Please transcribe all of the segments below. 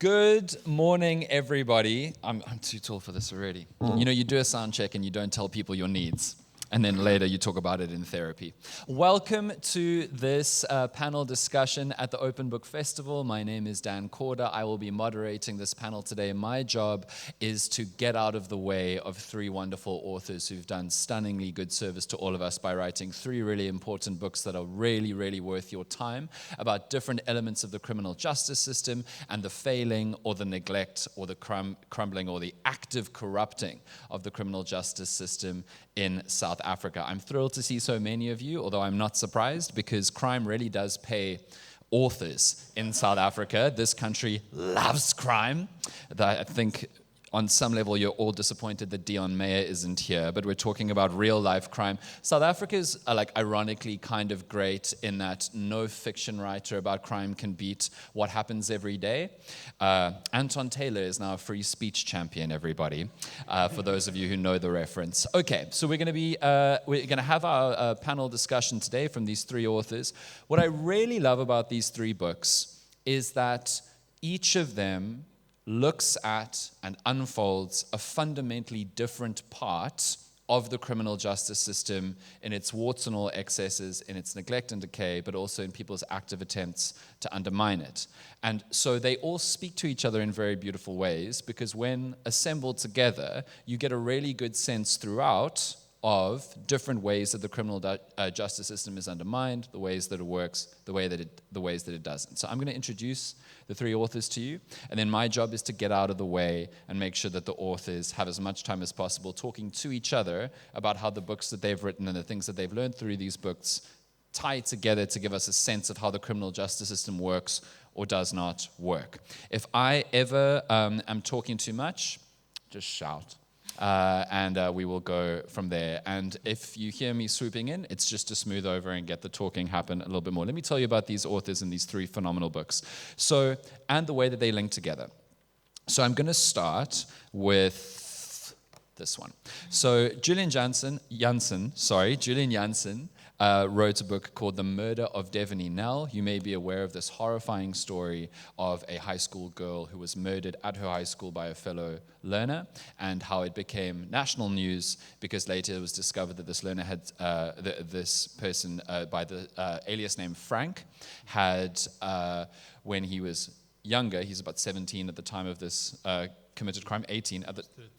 Good morning, everybody. I'm too tall for this already. You know, you do a sound check and you don't tell people your needs. And then later you talk about it in therapy. Welcome to this panel discussion at the Open Book Festival. My name is Dan Corder. I will be moderating this panel today. My job is to get out of the way of three wonderful authors who've done stunningly good service to all of us by writing three really important books that are really, really worth your time about different elements of the criminal justice system and the failing or the neglect or the crumbling or the active corrupting of the criminal justice system in South Africa. I'm thrilled to see so many of you, although I'm not surprised because crime really does pay authors in South Africa. This country loves crime. I think on some level you're all disappointed that Dion Meyer isn't here, but we're talking about real life crime. South Africa is ironically kind of great in that no fiction writer about crime can beat what happens every day. Anton Taylor is now a free speech champion, everybody, for those of you who know the reference. Okay, so we're going to have our panel discussion today from these three authors. What I really love about these three books is that each of them looks at and unfolds a fundamentally different part of the criminal justice system in its warts and all excesses, in its neglect and decay, but also in people's active attempts to undermine it. And so they all speak to each other in very beautiful ways, because when assembled together, you get a really good sense throughout of different ways that the criminal justice system is undermined, the ways that it works, the ways that it doesn't. So I'm going to introduce the three authors to you, and then my job is to get out of the way and make sure that the authors have as much time as possible talking to each other about how the books that they've written and the things that they've learned through these books tie together to give us a sense of how the criminal justice system works or does not work. If I ever am talking too much, just shout. And we will go from there. And if you hear me swooping in, it's just to smooth over and get the talking happen a little bit more. Let me tell you about these authors and these three phenomenal books. So, and the way that they link together. So I'm going to start with this one. So Julian Jansen wrote a book called The Murder of Devaney Nell. You may be aware of this horrifying story of a high school girl who was murdered at her high school by a fellow learner, and how it became national news because later it was discovered that this learner had, this person by the alias name Frank, had, when he was younger, he's about 17 at the time of this committed crime, 18 at the... 13.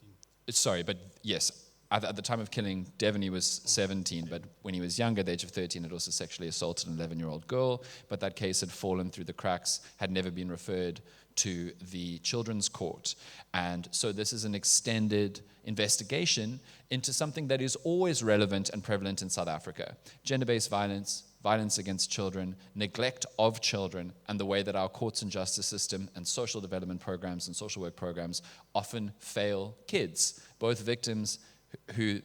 Sorry, but yes, at the time of killing, Devaney was 17, but when he was younger, the age of 13, had also sexually assaulted an 11-year-old girl, but that case had fallen through the cracks, had never been referred to the children's court. And so this is an extended investigation into something that is always relevant and prevalent in South Africa: gender-based violence, violence against children, neglect of children, and the way that our courts and justice system and social development programs and social work programs often fail kids, both victims who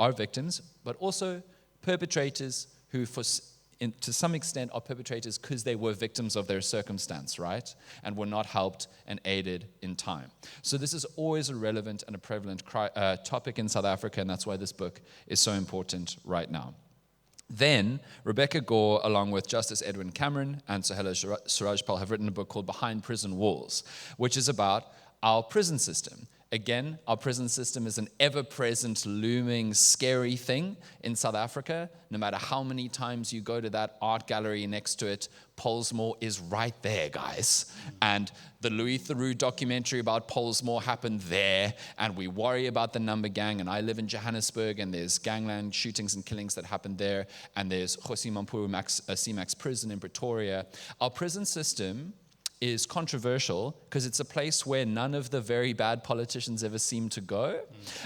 are victims, but also perpetrators who, to some extent, are perpetrators because they were victims of their circumstance, right? And were not helped and aided in time. So this is always a relevant and a prevalent topic in South Africa, and that's why this book is so important right now. Then, Rebecca Gore, along with Justice Edwin Cameron and Sohela Surajpal, have written a book called Behind Prison Walls, which is about our prison system. Again, our prison system is an ever-present, looming, scary thing in South Africa. No matter how many times you go to that art gallery next to it, Pollsmoor is right there, guys. And the Louis Theroux documentary about Pollsmoor happened there, and we worry about the number gang, and I live in Johannesburg, and there's gangland shootings and killings that happen there, and there's Kgosi Mampuru C-Max prison in Pretoria. Our prison system is controversial because it's a place where none of the very bad politicians ever seem to go,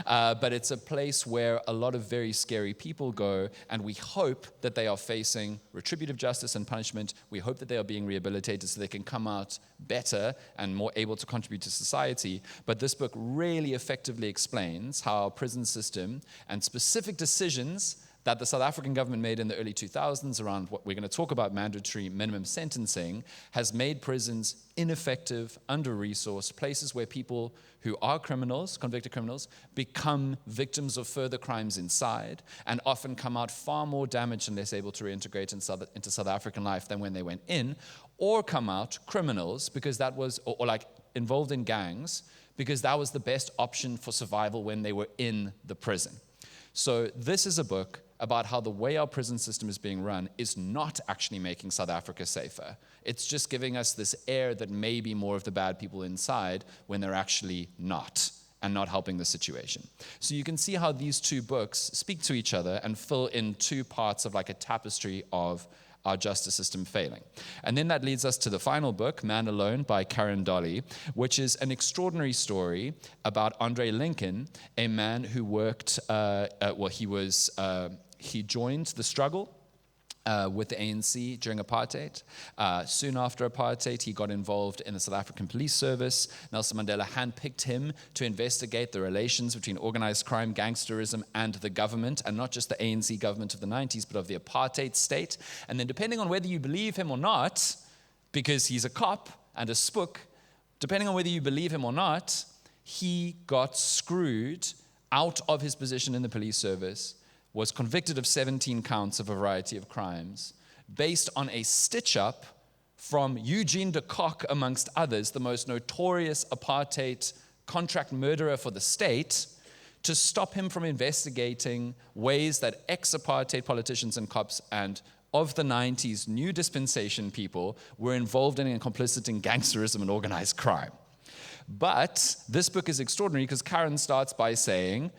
but it's a place where a lot of very scary people go, and we hope that they are facing retributive justice and punishment. We hope that they are being rehabilitated so they can come out better and more able to contribute to society. But this book really effectively explains how our prison system and specific decisions that the South African government made in the early 2000s around what we're going to talk about, mandatory minimum sentencing, has made prisons ineffective, under-resourced, places where people who are criminals, convicted criminals, become victims of further crimes inside and often come out far more damaged and less able to reintegrate into South African life than when they went in, or come out criminals because that was, or like involved in gangs because that was the best option for survival when they were in the prison. So this is a book about how the way our prison system is being run is not actually making South Africa safer. It's just giving us this air that may be more of the bad people inside when they're actually not, and not helping the situation. So you can see how these two books speak to each other and fill in two parts of like a tapestry of our justice system failing. And then that leads us to the final book, Man Alone by Caryn Dolley, which is an extraordinary story about Andre Lincoln, a man who worked, he joined the struggle with the ANC during apartheid. Soon after apartheid, he got involved in the South African Police Service. Nelson Mandela handpicked him to investigate the relations between organized crime, gangsterism, and the government, and not just the ANC government of the 90s, but of the apartheid state. And then depending on whether you believe him or not, because he's a cop and a spook, depending on whether you believe him or not, he got screwed out of his position in the police service, was convicted of 17 counts of a variety of crimes, based on a stitch-up from Eugene de Kock, amongst others, the most notorious apartheid contract murderer for the state, to stop him from investigating ways that ex-apartheid politicians and cops and of the 90s new dispensation people were involved in and complicit in gangsterism and organized crime. But this book is extraordinary because Caryn starts by saying,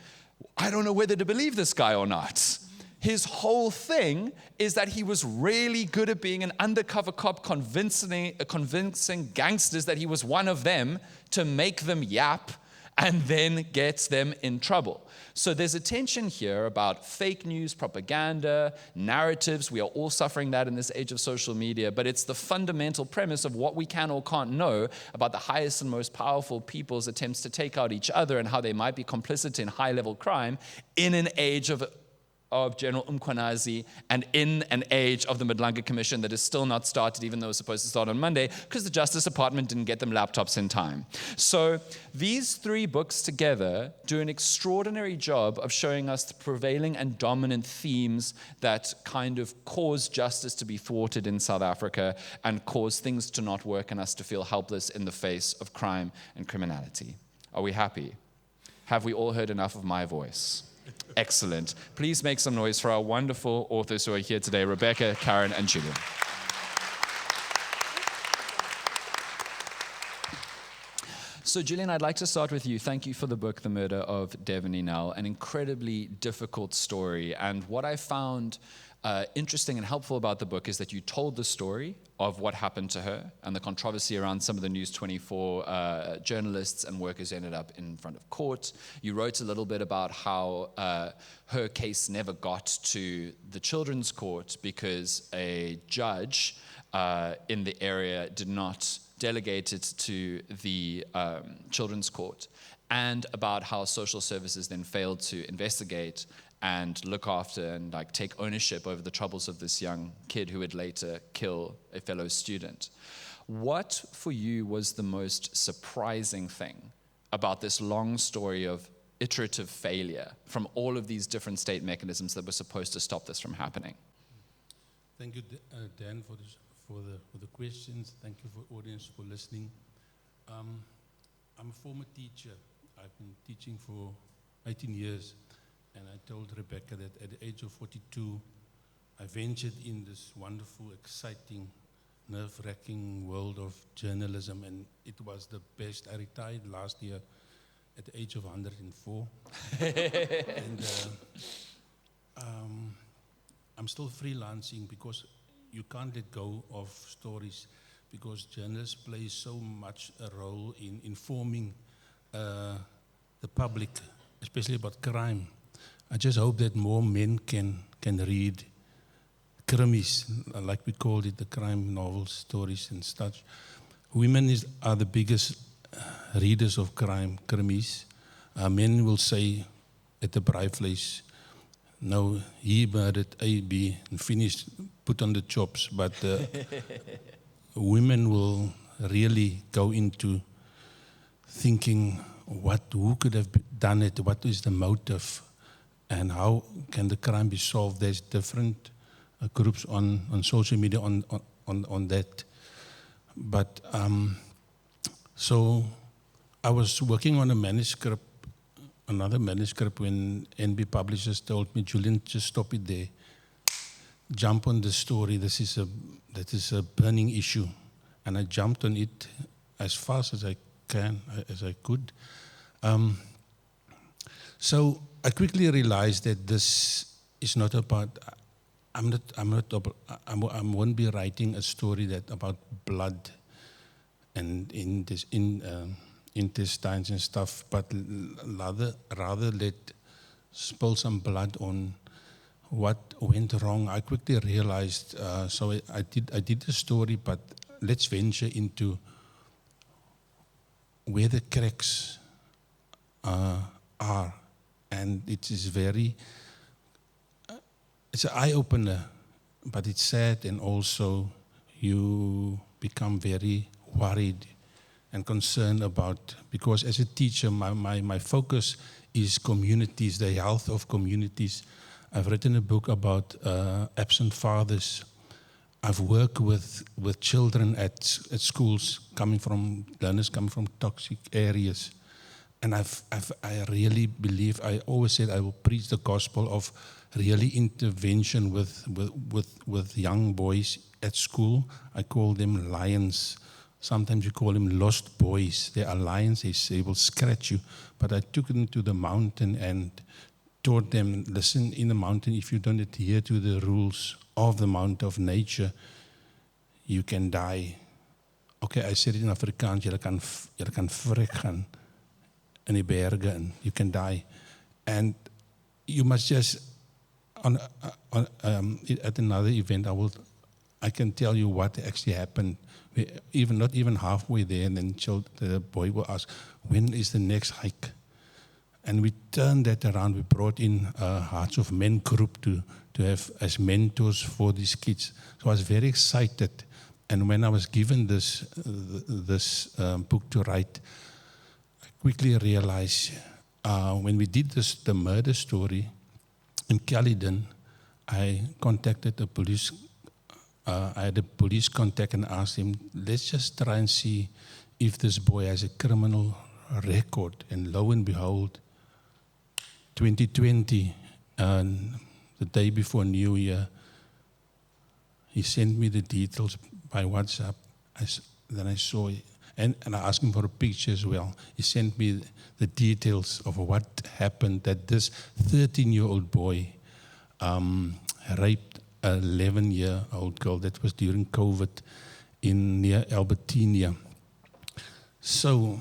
I don't know whether to believe this guy or not. His whole thing is that he was really good at being an undercover cop, convincing gangsters that he was one of them to make them yap and then gets them in trouble. So there's a tension here about fake news, propaganda, narratives. We are all suffering that in this age of social media, but it's the fundamental premise of what we can or can't know about the highest and most powerful people's attempts to take out each other and how they might be complicit in high-level crime in an age of General Umkhwanazi and in an age of the Madlanga Commission that is still not started, even though it was supposed to start on Monday, because the Justice Department didn't get them laptops in time. So these three books together do an extraordinary job of showing us the prevailing and dominant themes that kind of cause justice to be thwarted in South Africa and cause things to not work and us to feel helpless in the face of crime and criminality. Are we happy? Have we all heard enough of my voice? Excellent. Please make some noise for our wonderful authors who are here today, Rebecca, Caryn, and Julian. So, Julian, I'd like to start with you. Thank you for the book, The Murder of Devaney Nell, an incredibly difficult story. And what I found interesting and helpful about the book is that you told the story of what happened to her and the controversy around some of the News 24 journalists and workers ended up in front of court. You wrote a little bit about how her case never got to the children's court because a judge in the area did not delegate it to the children's court, and about how social services then failed to investigate and look after and like take ownership over the troubles of this young kid who would later kill a fellow student. What for you was the most surprising thing about this long story of iterative failure from all of these different state mechanisms that were supposed to stop this from happening? Thank you, Dan, for the questions. Thank you for audience for listening. I'm a former teacher. I've been teaching for 18 years. And I told Rebecca that at the age of 42, I ventured in this wonderful, exciting, nerve-wracking world of journalism, and it was the best. I retired last year at the age of 104. And I'm still freelancing because you can't let go of stories, because journalists play so much a role in informing the public, especially about crime. I just hope that more men can read krimis, like we called it, the crime novels, stories and such. Women are the biggest readers of crime, krimis. Men will say at the braaivleis, no, he murdered A, B, and finished, put on the chops. But women will really go into thinking, who could have done it? What is the motive? And how can the crime be solved? There's different groups on social media on that. But So I was working on a manuscript, another manuscript, when NB Publishers told me, Julian, just stop it there. Jump on the story. That is a burning issue. And I jumped on it as fast as I could. So I quickly realized that this is not about, I won't be writing a story that about blood and intestines and stuff, but rather spill some blood on what went wrong. I quickly realized, so I did the story, but let's venture into where the cracks are. And it is it's an eye-opener, but it's sad, and also you become very worried and concerned about, because as a teacher, my focus is communities, the health of communities. I've written a book about absent fathers. I've worked with children at schools learners coming from toxic areas. And I really believe, I always said I will preach the gospel of really intervention with young boys at school. I call them lions. Sometimes you call them lost boys. They are lions, they will scratch you. But I took them to the mountain and taught them, listen, in the mountain, if you don't adhere to the rules of the mountain of nature, you can die. Okay, I said it in Afrikaans, jy kan vrek gaan in die berge and you can die. And you must just, at another event, I can tell you what actually happened. Not even halfway there, and then the boy will ask, when is the next hike? And we turned that around. We brought in a Hearts of Men group to have as mentors for these kids. So I was very excited. And when I was given this book to write, I quickly realized when we did the murder story in Caledon, I contacted the police. I had a police contact and asked him, let's just try and see if this boy has a criminal record. And lo and behold, 2020, the day before New Year, he sent me the details by WhatsApp. Then I saw it, and I asked him for a picture as well. He sent me the details of what happened, that this 13-year-old boy raped an 11-year-old girl. That was during COVID near Albertina. So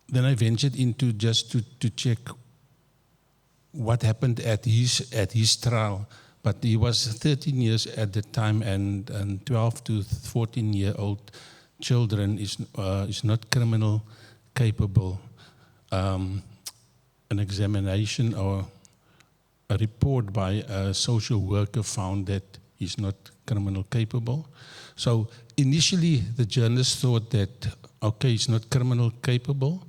then I ventured into just to check what happened at his trial. But he was 13 years at the time, and 12 to 14-year-old children is not criminal capable. An examination or a report by a social worker found that he's not criminal capable. So initially the journalists thought that, okay, he's not criminal capable.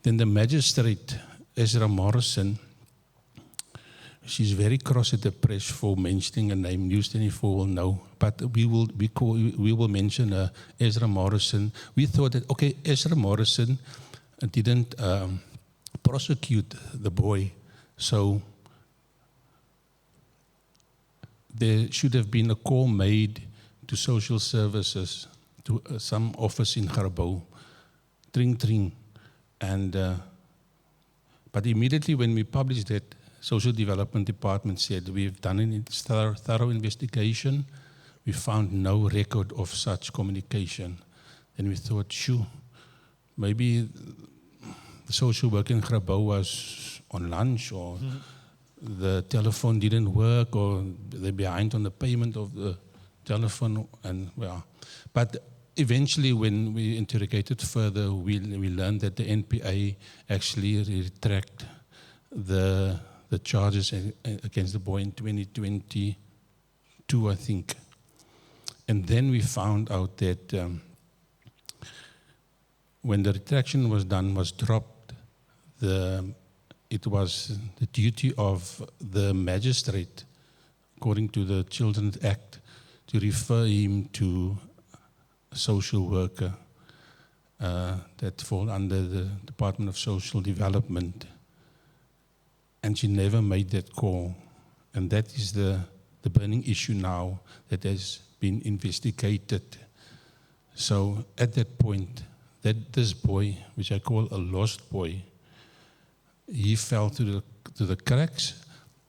Then the magistrate, Ezra Morrison, she's very cross at the press for mentioning a name. News 24 will know, but we will mention Ezra Morrison. We thought that, okay, Ezra Morrison didn't prosecute the boy, so there should have been a call made to social services, to some office in Grabouw, tring. And but immediately when we published that, Social Development Department said, we've done a thorough investigation. We found no record of such communication. And we thought, shoo, maybe the social worker in Grabouw was on lunch, or the telephone didn't work, or they're behind on the payment of the telephone. And well, but eventually when we interrogated further, we learned that the NPA actually retracted the charges against the boy in 2022, I think. And then we found out that when the retraction was dropped, it was the duty of the magistrate, according to the Children's Act, to refer him to a social worker. that fall under the Department of Social Development. And she never made that call. And that is the burning issue now that has been investigated. So at that point, this boy, which I call a lost boy, he fell to the cracks.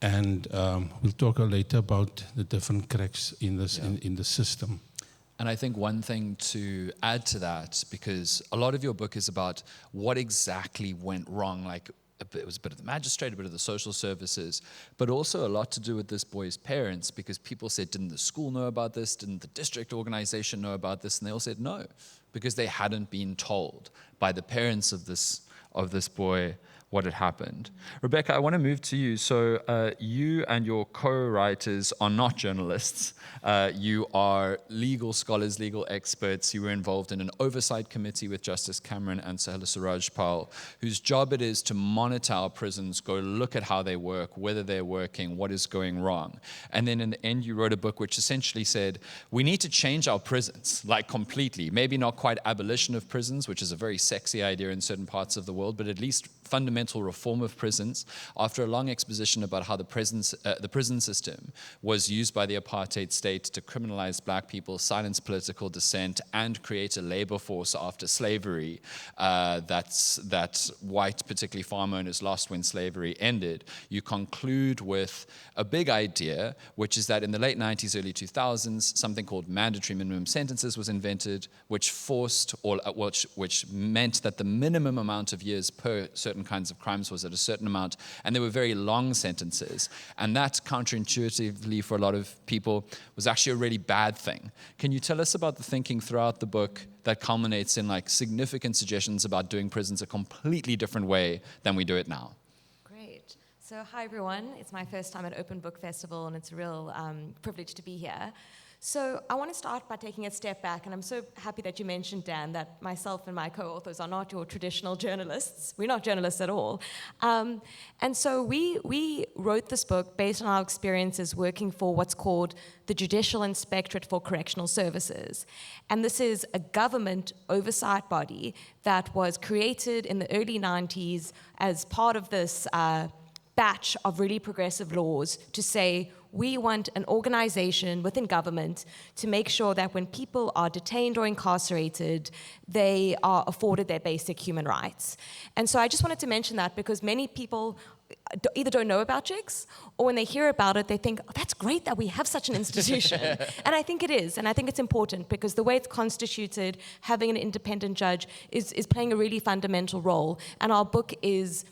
And we'll talk later about the different cracks in this in the system. And I think one thing to add to that, because a lot of your book is about what exactly went wrong, like it was a bit of the magistrate, a bit of the social services, but also a lot to do with this boy's parents, because people said, didn't the school know about this? Didn't the district organization know about this? And they all said no, because they hadn't been told by the parents of this boy what had happened. Rebecca, I want to move to you. So you and your co-writers are not journalists. You are legal scholars, legal experts. You were involved in an oversight committee with Justice Cameron and Sahela Surajpal, whose job it is to monitor our prisons, go look at how they work, whether they're working, what is going wrong. And then in the end, you wrote a book which essentially said, we need to change our prisons, like completely. Maybe not quite abolition of prisons, which is a very sexy idea in certain parts of the world, but at least fundamental reform of prisons. After a long exposition about how the prison system was used by the apartheid state to criminalize black people, silence political dissent, and create a labor force after slavery that white, particularly farm owners, lost when slavery ended, you conclude with a big idea, which is that in the late 90s, early 2000s, something called mandatory minimum sentences was invented, which which meant that the minimum amount of years per certain kinds of crimes was at a certain amount, and they were very long sentences. And that, counterintuitively for a lot of people, was actually a really bad thing. Can you tell us about the thinking throughout the book that culminates in like significant suggestions about doing prisons a completely different way than we do it now? Great. So hi everyone, it's my first time at Open Book Festival, and it's a real privilege to be here. So I want to start by taking a step back, and I'm so happy that you mentioned, Dan, that myself and my co-authors are not your traditional journalists. We're not journalists at all. And so we wrote this book based on our experiences working for what's called the Judicial Inspectorate for Correctional Services. And this is a government oversight body that was created in the early 90s as part of this batch of really progressive laws to say, we want an organization within government to make sure that when people are detained or incarcerated, they are afforded their basic human rights. And so I just wanted to mention that because many people either don't know about JICS, or when they hear about it, they think, oh, that's great that we have such an institution. And I think it is, and I think it's important because the way it's constituted, having an independent judge is playing a really fundamental role. And our book is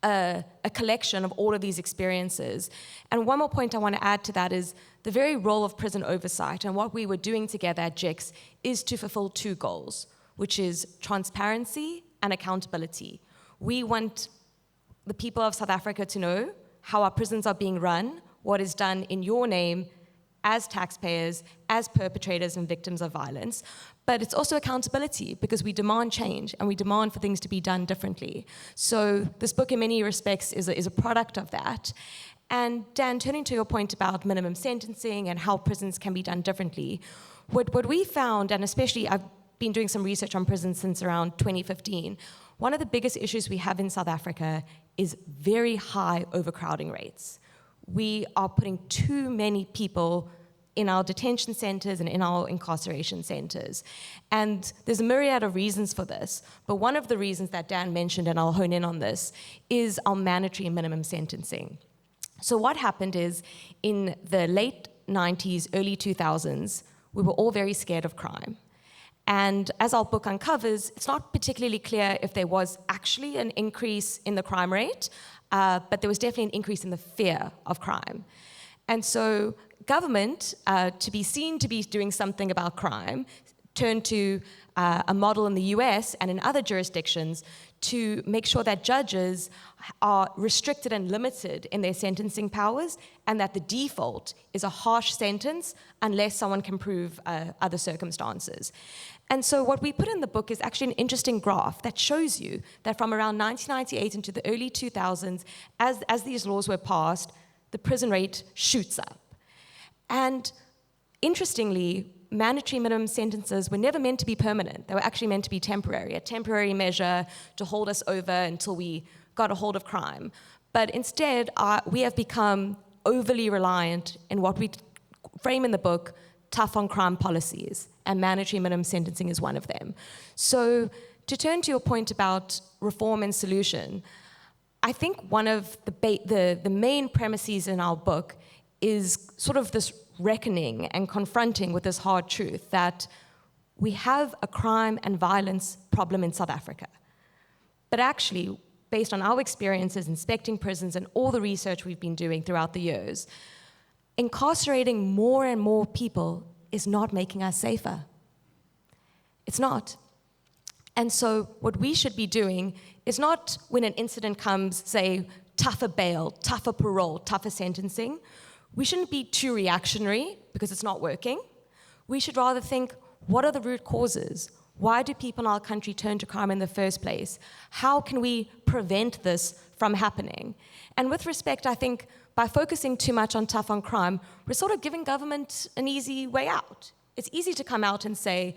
a collection of all of these experiences. And one more point I want to add to that is the very role of prison oversight and what we were doing together at JICS is to fulfill two goals, which is transparency and accountability. We want the people of South Africa to know how our prisons are being run, what is done in your name as taxpayers, as perpetrators and victims of violence. But it's also accountability because we demand change and we demand for things to be done differently. So this book in many respects is a product of that. And Dan, turning to your point about minimum sentencing and how prisons can be done differently, what we found, and especially I've been doing some research on prisons since around 2015, one of the biggest issues we have in South Africa is very high overcrowding rates. We are putting too many people in our detention centers and in our incarceration centers. And there's a myriad of reasons for this, but one of the reasons that Dan mentioned, and I'll hone in on this, is our mandatory minimum sentencing. So what happened is, in the late 90s, early 2000s, we were all very scared of crime. And as our book uncovers, it's not particularly clear if there was actually an increase in the crime rate, but there was definitely an increase in the fear of crime. And so government, to be seen to be doing something about crime, turned to a model in the US and in other jurisdictions to make sure that judges are restricted and limited in their sentencing powers, and that the default is a harsh sentence unless someone can prove other circumstances. And so what we put in the book is actually an interesting graph that shows you that from around 1998 into the early 2000s, as these laws were passed, the prison rate shoots up. And interestingly, mandatory minimum sentences were never meant to be permanent. They were actually meant to be temporary, a temporary measure to hold us over until we got a hold of crime. But instead, we have become overly reliant in what we frame in the book, tough on crime policies, and mandatory minimum sentencing is one of them. So to turn to your point about reform and solution, I think one of the main premises in our book is sort of this reckoning and confronting with this hard truth that we have a crime and violence problem in South Africa. But actually, based on our experiences inspecting prisons and all the research we've been doing throughout the years, incarcerating more and more people is not making us safer. It's not. And so what we should be doing is not, when an incident comes, say, tougher bail, tougher parole, tougher sentencing. We shouldn't be too reactionary because it's not working. We should rather think, what are the root causes? Why do people in our country turn to crime in the first place? How can we prevent this from happening? And with respect, I think by focusing too much on tough on crime, we're sort of giving government an easy way out. It's easy to come out and say,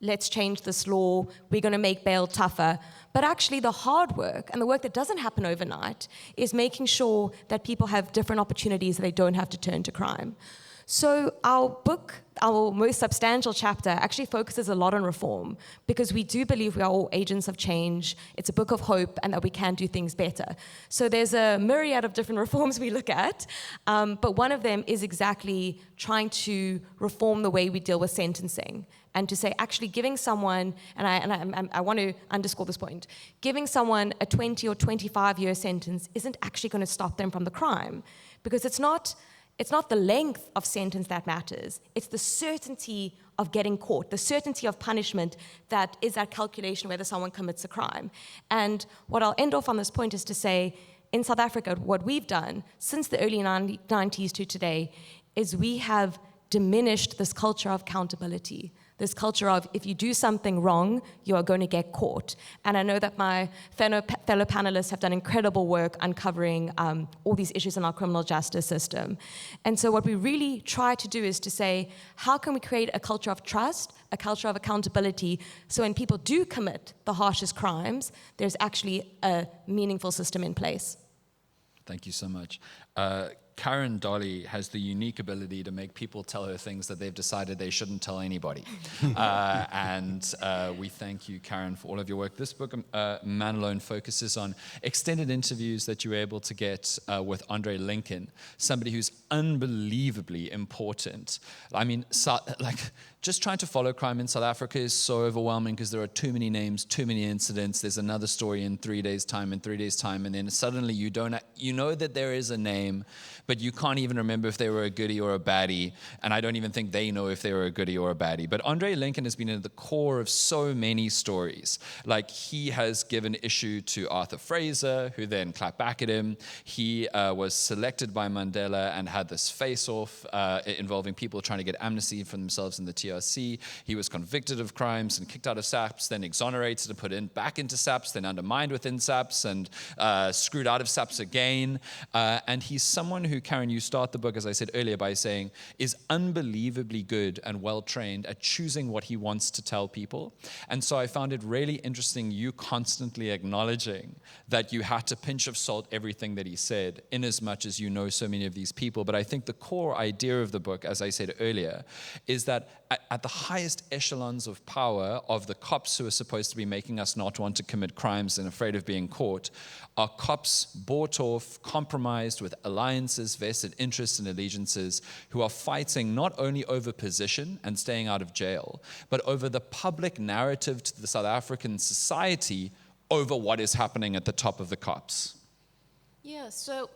let's change this law, we're going to make bail tougher. But actually the hard work and the work that doesn't happen overnight is making sure that people have different opportunities so they don't have to turn to crime. So our book, our most substantial chapter, actually focuses a lot on reform because we do believe we are all agents of change. It's a book of hope and that we can do things better. So there's a myriad of different reforms we look at, but one of them is exactly trying to reform the way we deal with sentencing and to say actually giving someone, and I want to underscore this point, giving someone a 20 or 25-year sentence isn't actually going to stop them from the crime because it's not the length of sentence that matters. It's the certainty of getting caught, the certainty of punishment that is that calculation whether someone commits a crime. And what I'll end off on this point is to say, in South Africa, what we've done since the early 90s to today is we have diminished this culture of accountability, this culture of if you do something wrong, you are going to get caught. And I know that my fellow panelists have done incredible work uncovering all these issues in our criminal justice system. And so what we really try to do is to say, how can we create a culture of trust, a culture of accountability, so when people do commit the harshest crimes, there's actually a meaningful system in place. Thank you so much. Caryn Dolley has the unique ability to make people tell her things that they've decided they shouldn't tell anybody. And we thank you, Caryn, for all of your work. This book, Man Alone, focuses on extended interviews that you were able to get with Andre Lincoln, somebody who's unbelievably important. I mean, just trying to follow crime in South Africa is so overwhelming because there are too many names, too many incidents. There's another story in 3 days' time, and then suddenly you know that there is a name, but you can't even remember if they were a goodie or a baddie, and I don't even think they know if they were a goodie or a baddie. But Andre Lincoln has been at the core of so many stories. Like, he has given issue to Arthur Fraser, who then clapped back at him. He was selected by Mandela and had this face-off involving people trying to get amnesty for themselves in the TRC. He was convicted of crimes and kicked out of SAPS, then exonerated and put back into SAPS, then undermined within SAPS and screwed out of SAPS again. And he's someone who, Caryn, you start the book, as I said earlier, by saying is unbelievably good and well-trained at choosing what he wants to tell people. And so I found it really interesting you constantly acknowledging that you had to pinch of salt everything that he said, in as much as you know so many of these people. But I think the core idea of the book, as I said earlier, is that at the highest echelons of power of the cops who are supposed to be making us not want to commit crimes and afraid of being caught, are cops bought off, compromised with alliances, vested interests and allegiances, who are fighting not only over position and staying out of jail, but over the public narrative to the South African society over what is happening at the top of the cops. Yeah, so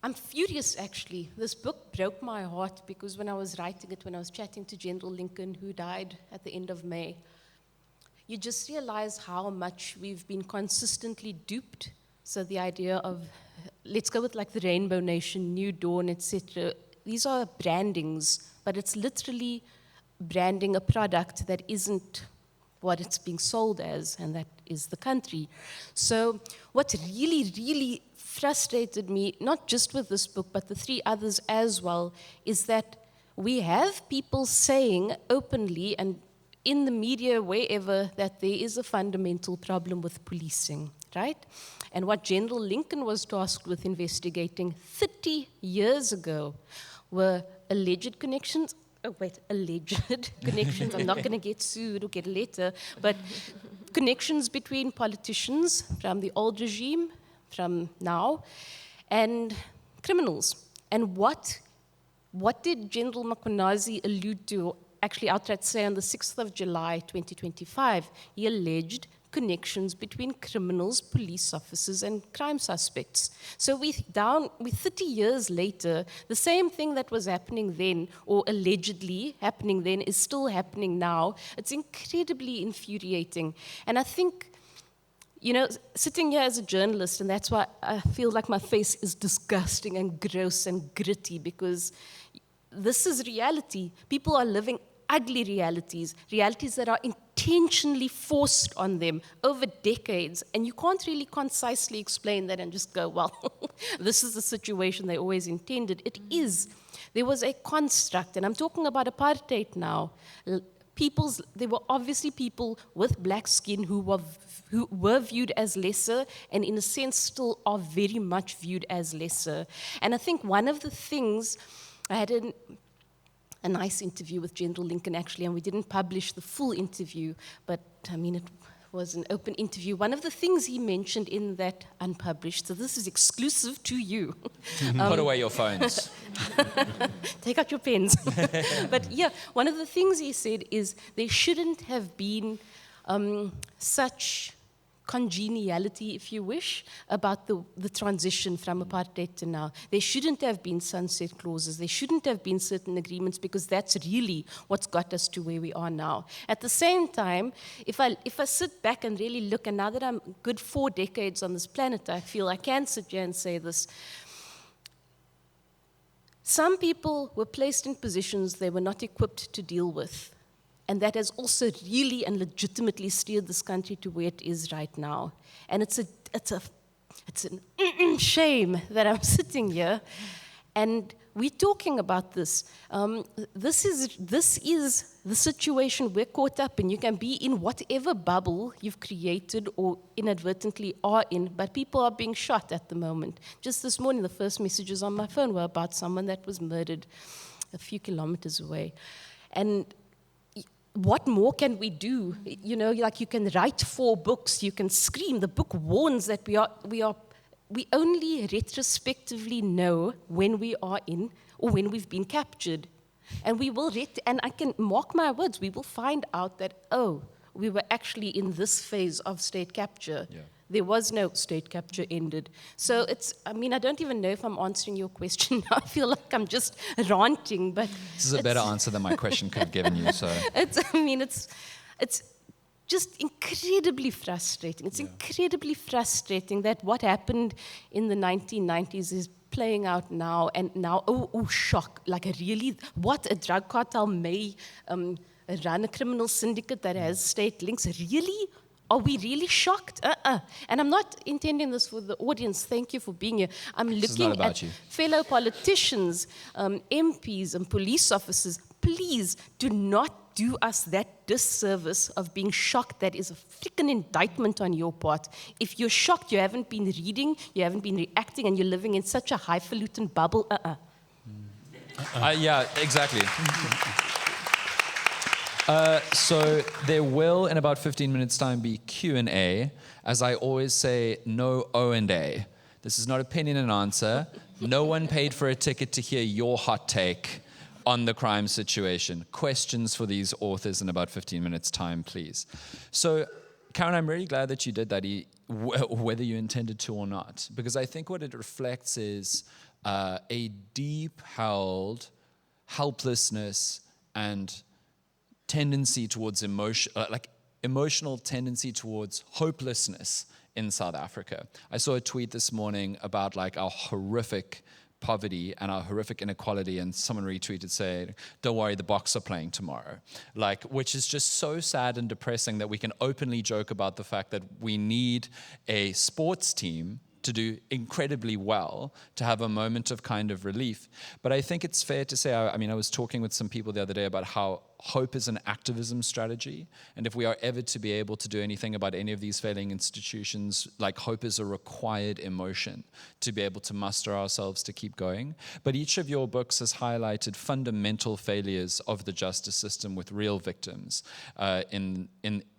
I'm furious, actually. This book broke my heart because when I was writing it, when I was chatting to General Lincoln, who died at the end of May, you just realize how much we've been consistently duped. So the idea of, let's go with like the Rainbow Nation, New Dawn, etc. These are brandings, but it's literally branding a product that isn't what it's being sold as, and that is the country. So what really, really frustrated me, not just with this book, but the three others as well, is that we have people saying openly and in the media, wherever, that there is a fundamental problem with policing, right? And what General Lincoln was tasked with investigating 30 years ago were alleged connections. Oh, wait, alleged connections. I'm not going to get sued or get a letter, but connections between politicians from the old regime, from now, and criminals. And what did General Mkhwanazi allude to, actually outright say on the 6th of July, 2025? He alleged connections between criminals, police officers, and crime suspects. So we're 30 years later, the same thing that was happening then, or allegedly happening then, is still happening now. It's incredibly infuriating. And I think, you know, sitting here as a journalist, and that's why I feel like my face is disgusting and gross and gritty, because this is reality. People are living ugly realities that are intentionally forced on them over decades, and you can't really concisely explain that and just go, well, this is the situation they always intended. It is. There was a construct, and I'm talking about apartheid now. There were obviously people with black skin who were viewed as lesser, and in a sense still are very much viewed as lesser. And I think one of the things, I had a nice interview with General Lincoln, actually, and we didn't publish the full interview, but I mean, it was an open interview. One of the things he mentioned in that unpublished, so this is exclusive to you. Put away your phones. Take out your pens. But yeah, one of the things he said is there shouldn't have been such congeniality, if you wish, about the transition from apartheid to now. There shouldn't have been sunset clauses. There shouldn't have been certain agreements, because that's really what's got us to where we are now. At the same time, if I sit back and really look, and now that I'm good 4 decades on this planet, I feel I can sit here and say this. Some people were placed in positions they were not equipped to deal with. And that has also really and legitimately steered this country to where it is right now. And it's an shame that I'm sitting here and we're talking about this. This is the situation we're caught up in. You can be in whatever bubble you've created or inadvertently are in, but people are being shot at the moment. Just this morning, the first messages on my phone were about someone that was murdered a few kilometers away. And what more can we do? You know, like you can write 4 books, you can scream. The book warns that we only retrospectively know when we are in or when we've been captured. And we will, and I can mark my words, we will find out that, oh, we were actually in this phase of state capture. Yeah. There was no state capture ended. So I don't even know if I'm answering your question. I feel like I'm just ranting, but this is a better answer than my question could have given you. So it's just incredibly frustrating. It's incredibly frustrating that what happened in the 1990s is playing out now, and now, oh, shock! Like what a drug cartel may run a criminal syndicate that has state links. Really? Are we really shocked? And I'm not intending this for the audience. Thank you for being here. I'm looking at fellow politicians, MPs, and police officers. Please do not do us that disservice of being shocked. That is a freaking indictment on your part. If you're shocked, you haven't been reading, you haven't been reacting, and you're living in such a highfalutin bubble. Yeah, exactly. So there will, in about 15 minutes' time, be Q&A. As I always say, no O&A. This is not opinion and answer. No one paid for a ticket to hear your hot take on the crime situation. Questions for these authors in about 15 minutes' time, please. So, Caryn, I'm really glad that you did that, whether you intended to or not, because I think what it reflects is a deep-held helplessness and tendency towards emotional tendency towards hopelessness in South Africa. I saw a tweet this morning about our horrific poverty and our horrific inequality, and someone retweeted saying, "Don't worry, the Boks are playing tomorrow," which is just so sad and depressing that we can openly joke about the fact that we need a sports team to do incredibly well, to have a moment of kind of relief. But I think it's fair to say, I mean, I was talking with some people the other day about how hope is an activism strategy. And if we are ever to be able to do anything about any of these failing institutions, like, hope is a required emotion to be able to muster ourselves to keep going. But each of your books has highlighted fundamental failures of the justice system with real victims in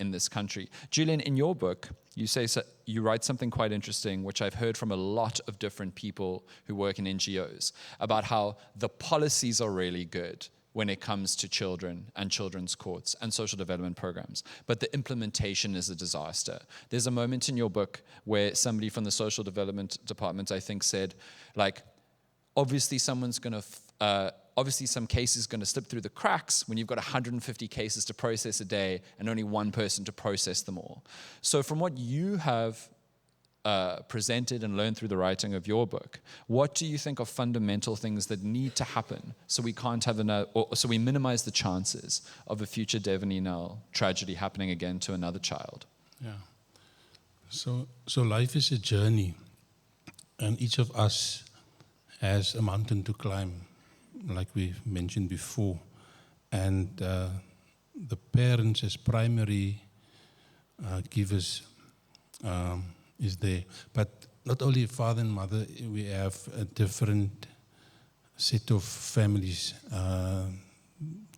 this country. Julian, in your book, you write something quite interesting, which I've heard from a lot of different people who work in NGOs, about how the policies are really good when it comes to children and children's courts and social development programs, but the implementation is a disaster. There's a moment in your book where somebody from the social development department, I think, said, like, obviously some case is going to slip through the cracks when you've got 150 cases to process a day and only one person to process them all. So from what you have presented and learned through the writing of your book, what do you think are fundamental things that need to happen so we can't have so we minimize the chances of a future Devon Nell tragedy happening again to another child? Yeah. So life is a journey, and each of us has a mountain to climb, like we mentioned before. And the parents as primary givers is there. But not only father and mother, we have a different set of families.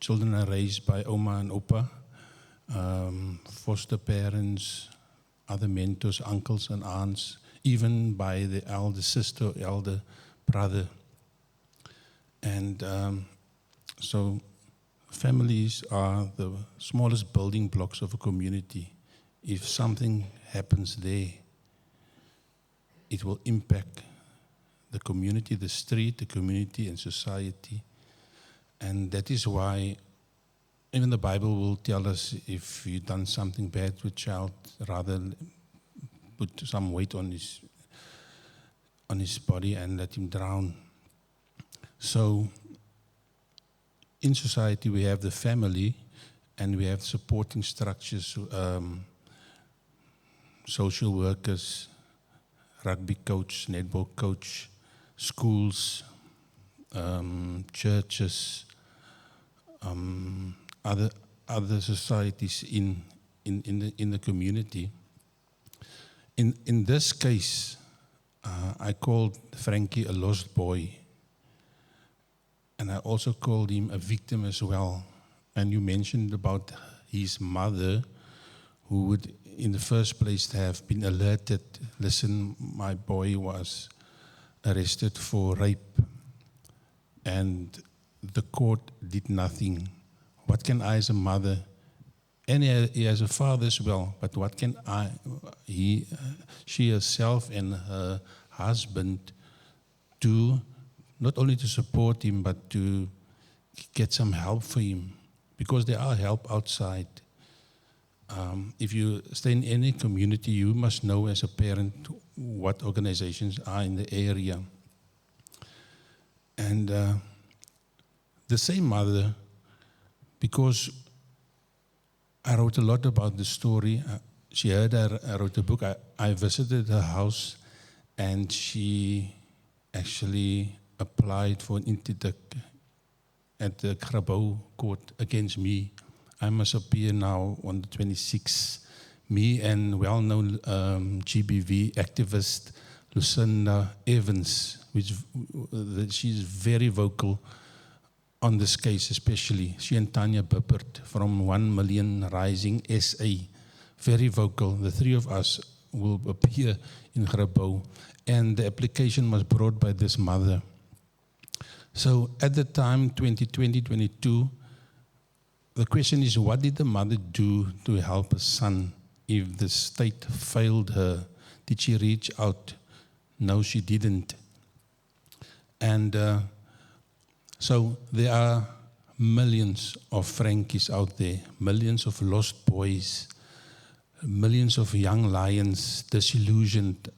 Children are raised by Oma and Opa, foster parents, other mentors, uncles and aunts, even by the elder sister or elder brother. And so families are the smallest building blocks of a community. If something happens there, it will impact the community, the street, the community, and society. And that is why even the Bible will tell us, if you've done something bad to a child, rather put some weight on his body and let him drown. So in society we have the family, and we have supporting structures, social workers, rugby coach, netball coach, schools, churches, other societies in the community. In this case, I called Frankie a lost boy, and I also called him a victim as well. And you mentioned about his mother, who would in the first place have been alerted, listen, my boy was arrested for rape, and the court did nothing. What can I as a mother, and he has a father as well, but what can she herself and her husband do, not only to support him, but to get some help for him? Because there are help outside. If you stay in any community, you must know as a parent what organizations are in the area. And the same mother, because I wrote a lot about the story, she heard I wrote a book, I visited her house, and she actually applied for an interdict at the Grabouw court against me. I must appear now on the 26th. Me and well-known GBV activist Lucinda Evans, she's very vocal on this case especially. She and Tanya Bippert from 1 Million Rising SA, very vocal. The three of us will appear in Grabouw, and the application was brought by this mother. So at the time, 2020-22, the question is, what did the mother do to help her son if the state failed her? Did she reach out? No, she didn't. And so there are millions of Frankies out there, millions of lost boys, millions of young lions, disillusioned,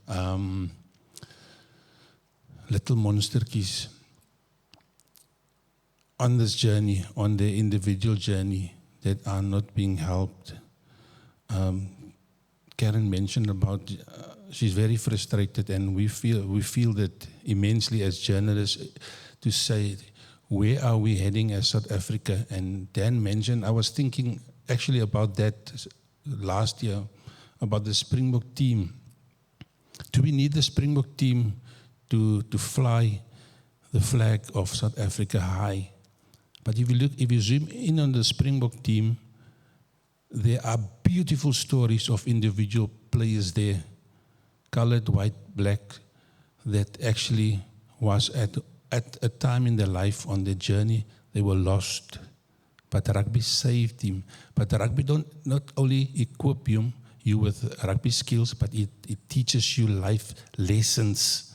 little monsterkies, on this journey, on their individual journey, that are not being helped. Caryn mentioned about she's very frustrated, and we feel that immensely as journalists to say, where are we heading as South Africa? And Dan mentioned, I was thinking actually about that last year, about the Springbok team. Do we need the Springbok team to fly the flag of South Africa high? But if you zoom in on the Springbok team, there are beautiful stories of individual players there, colored, white, black, that actually was at a time in their life on their journey, they were lost. But rugby saved him. But rugby not only equip you with rugby skills, but it teaches you life lessons.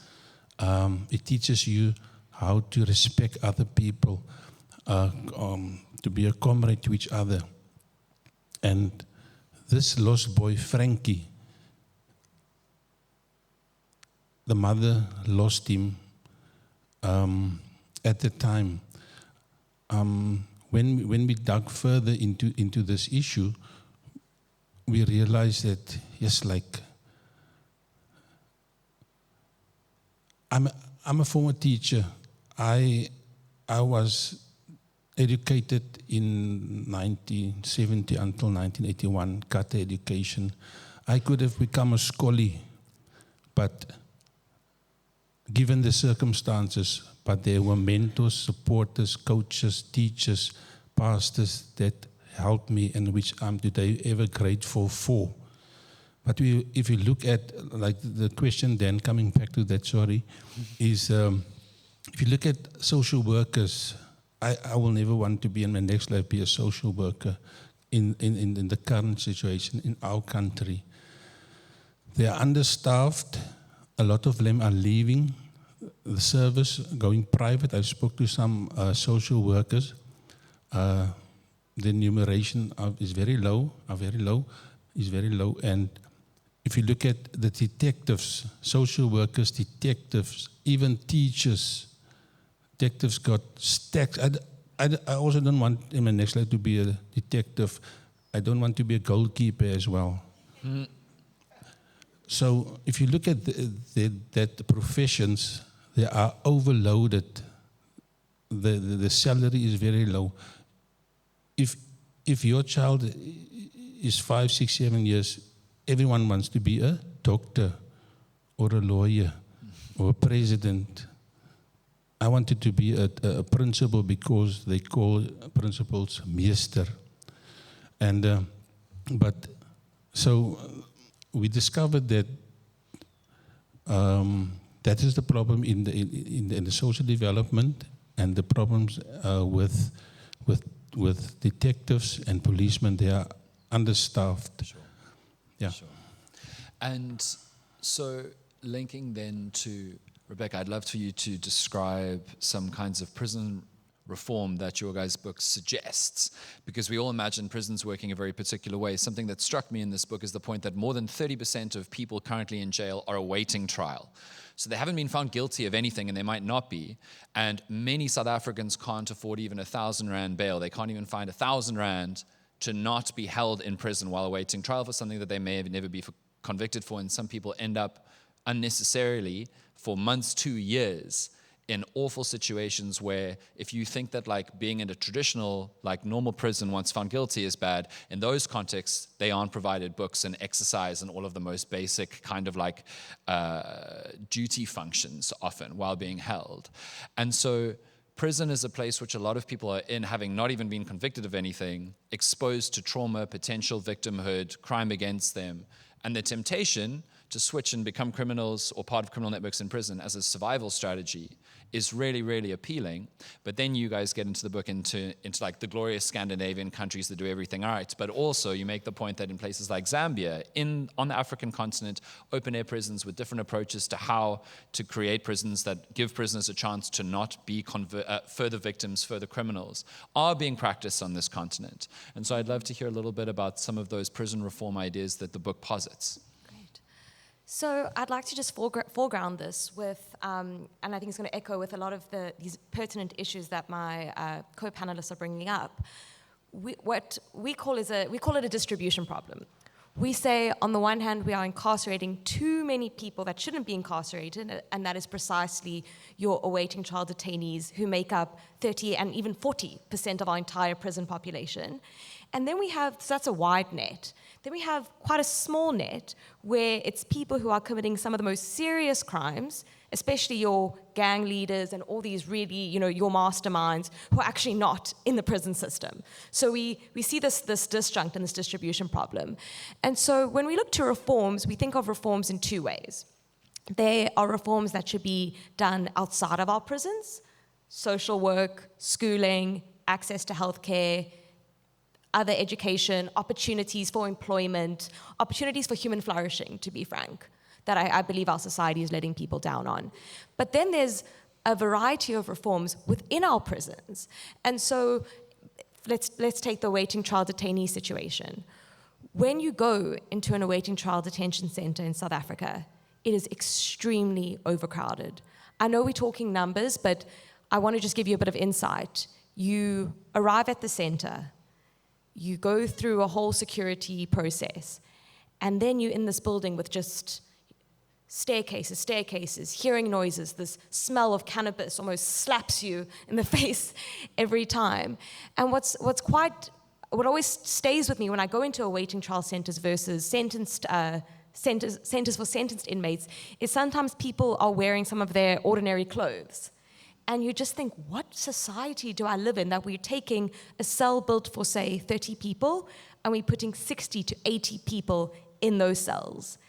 It teaches you how to respect other people, to be a comrade to each other. And this lost boy, Frankie, the mother lost him at the time. When we dug further into this issue, we realized that, yes, like, I'm a former teacher. I was educated in 1970 until 1981, Kata education. I could have become a scholar, but given the circumstances, but there were mentors, supporters, coaches, teachers, pastors that helped me, and which I'm today ever grateful for. But if you look at, like the question then, coming back to that, is if you look at social workers, I will never want to be in my next life be a social worker in the current situation in our country. They are understaffed. A lot of them are leaving the service, going private. I spoke to some social workers. The enumeration is very low, and if you look at the detectives, social workers, detectives, even teachers, detectives got stacks. I also don't want in my next life to be a detective. I don't want to be a goalkeeper as well. Mm. So if you look at that professions, they are overloaded. The salary is very low. If your child is 5, 6, 7 years, everyone wants to be a doctor or a lawyer or a president. I wanted to be a principal because they call principals meester. And but so we discovered that that is the problem in the social development, and the problems with detectives and policemen. They are understaffed. Sure. Yeah. Sure. And so linking then to Rebecca, I'd love for you to describe some kinds of prison reform that your guys' book suggests, because we all imagine prisons working a very particular way. Something that struck me in this book is the point that more than 30% of people currently in jail are awaiting trial. So they haven't been found guilty of anything, and they might not be. And many South Africans can't afford even 1,000 Rand bail. They can't even find 1,000 Rand to not be held in prison while awaiting trial for something that they may have never be convicted for. And some people end up unnecessarily for months to years in awful situations where, if you think that like being in a traditional, like normal prison once found guilty is bad, in those contexts, they aren't provided books and exercise and all of the most basic kind of like duty functions often while being held. And so prison is a place which a lot of people are in, having not even been convicted of anything, exposed to trauma, potential victimhood, crime against them, and the temptation to switch and become criminals or part of criminal networks in prison as a survival strategy is really, really appealing. But then you guys get into the book into like the glorious Scandinavian countries that do everything right. But also you make the point that in places like Zambia, on the African continent, open air prisons with different approaches to how to create prisons that give prisoners a chance to not be further victims, further criminals, are being practiced on this continent. And so I'd love to hear a little bit about some of those prison reform ideas that the book posits. So I'd like to just foreground this with, and I think it's going to echo with a lot of these pertinent issues that my co-panelists are bringing up. We call it a distribution problem. We say, on the one hand, we are incarcerating too many people that shouldn't be incarcerated, and that is precisely your awaiting trial detainees, who make up 30 and even 40% of our entire prison population. And then we have, so that's a wide net. Then we have quite a small net where it's people who are committing some of the most serious crimes, especially your gang leaders and all these really, your masterminds who are actually not in the prison system. So we see this disjunct and this distribution problem. And so when we look to reforms, we think of reforms in two ways. There are reforms that should be done outside of our prisons: social work, schooling, access to healthcare, other education, opportunities for employment, opportunities for human flourishing, to be frank, that I believe our society is letting people down on. But then there's a variety of reforms within our prisons. And so let's take the awaiting trial detainee situation. When you go into an awaiting trial detention center in South Africa, it is extremely overcrowded. I know we're talking numbers, but I want to just give you a bit of insight. You arrive at the center, you go through a whole security process, and then you're in this building with just staircases, hearing noises. This smell of cannabis almost slaps you in the face every time. And what always stays with me when I go into awaiting trial centers versus centers for sentenced inmates is sometimes people are wearing some of their ordinary clothes. And you just think, what society do I live in that we're taking a cell built for, say, 30 people, and we're putting 60 to 80 people in those cells?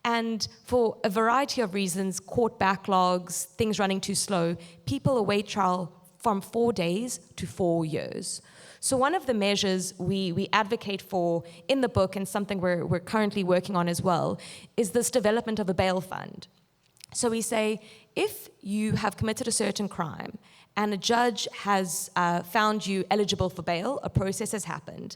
And for a variety of reasons, court backlogs, things running too slow, people await trial from 4 days to 4 years. So one of the measures we advocate for in the book, and something we're currently working on as well, is this development of a bail fund. So we say, if you have committed a certain crime and a judge has found you eligible for bail, a process has happened,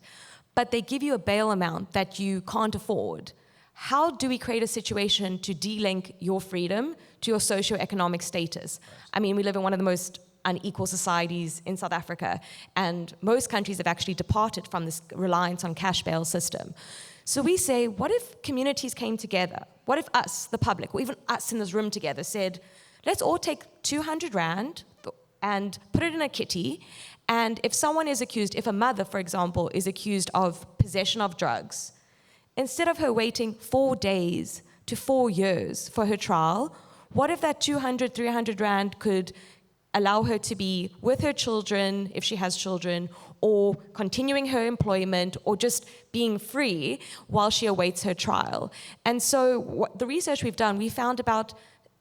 but they give you a bail amount that you can't afford, how do we create a situation to de-link your freedom to your socioeconomic status? I mean, we live in one of the most unequal societies in South Africa, and most countries have actually departed from this reliance on cash bail system. So we say, what if communities came together? What if us, the public, or even us in this room together, said, let's all take 200 Rand and put it in a kitty, and if someone is accused, if a mother, for example, is accused of possession of drugs, instead of her waiting 4 days to 4 years for her trial, what if that 200, 300 Rand could allow her to be with her children, if she has children, or continuing her employment, or just being free while she awaits her trial? And so the research we've done, we found about,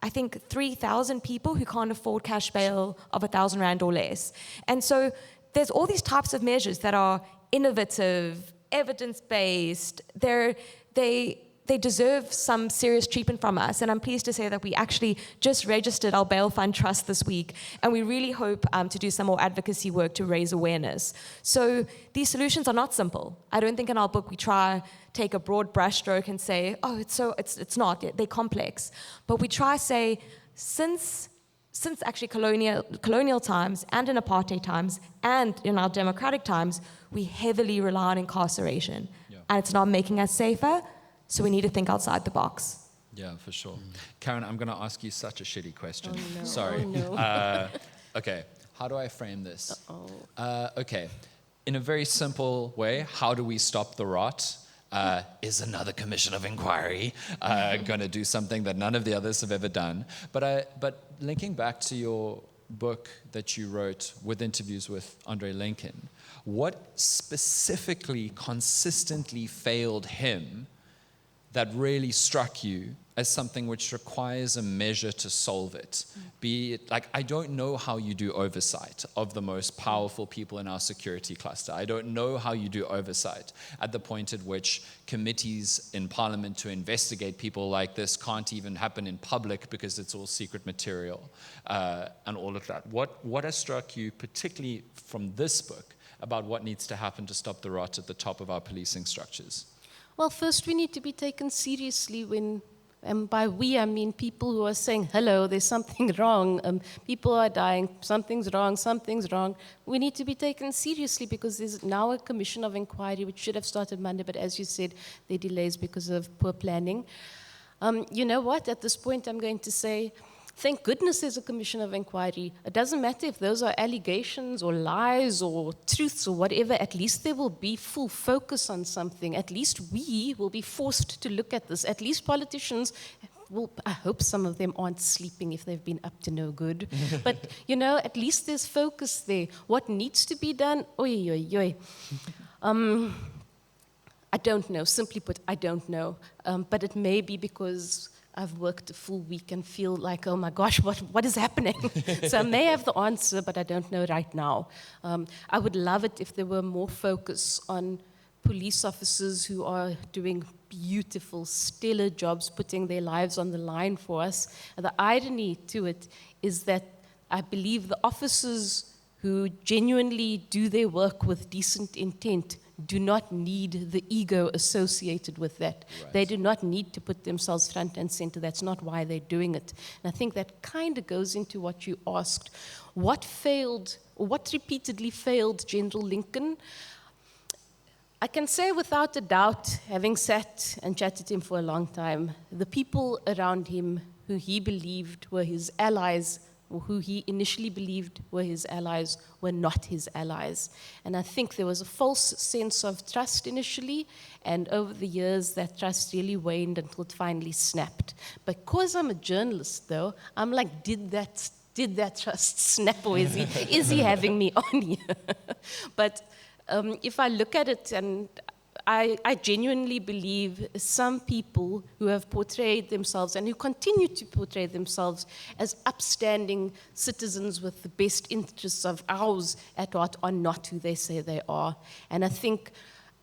I think, 3,000 people who can't afford cash bail of 1,000 Rand or less. And so there's all these types of measures that are innovative, evidence-based. They deserve some serious treatment from us, and I'm pleased to say that we actually just registered our bail fund trust this week, and we really hope to do some more advocacy work to raise awareness. So these solutions are not simple. I don't think in our book we try take a broad brushstroke and say, oh, it's not. They're complex, but we try say since actually colonial times and in apartheid times and in our democratic times, we heavily rely on incarceration, and it's not making us safer. So we need to think outside the box. Yeah, for sure. Caryn, I'm going to ask you such a shitty question. Oh, no. Sorry. Oh, no. Okay, how do I frame this? Uh-oh. Okay, in a very simple way, how do we stop the rot? Is another commission of inquiry going to do something that none of the others have ever done? But linking back to your book that you wrote with interviews with Andre Lincoln, what specifically, consistently failed him that really struck you as something which requires a measure to solve it? Be it, like, I don't know how you do oversight of the most powerful people in our security cluster. I don't know how you do oversight at the point at which committees in Parliament to investigate people like this can't even happen in public because it's all secret material and all of that. What has struck you, particularly from this book, about what needs to happen to stop the rot at the top of our policing structures? Well, first we need to be taken seriously when and by we I mean people who are saying, hello, there's something wrong, people are dying, something's wrong, we need to be taken seriously because there's now a commission of inquiry which should have started Monday, but as you said, there are delays because of poor planning. You know what, at this point I'm going to say, thank goodness there's a commission of inquiry. It doesn't matter if those are allegations or lies or truths or whatever, at least there will be full focus on something. At least we will be forced to look at this. At least politicians, well, I hope some of them aren't sleeping if they've been up to no good. But, you know, at least there's focus there. What needs to be done? Oy, oy, oy. I don't know. Simply put, I don't know. But it may be because I've worked a full week and feel like, oh my gosh, what is happening? So I may have the answer, but I don't know right now. I would love it if there were more focus on police officers who are doing beautiful, stellar jobs, putting their lives on the line for us. And the irony to it is that I believe the officers who genuinely do their work with decent intent do not need the ego associated with that. Right. They do not need to put themselves front and center. That's not why they're doing it. And I think that kind of goes into what you asked. What failed, or what repeatedly failed General Lincoln? I can say without a doubt, having sat and chatted to him for a long time, the people around him who he believed were his allies, or who he initially believed were his allies, were not his allies. And I think there was a false sense of trust initially, and over the years that trust really waned until it finally snapped. Because I'm a journalist though, I'm like, did that trust snap, or is he having me on here? But if I look at it, and I genuinely believe some people who have portrayed themselves and who continue to portray themselves as upstanding citizens with the best interests of ours at heart are not who they say they are. And I think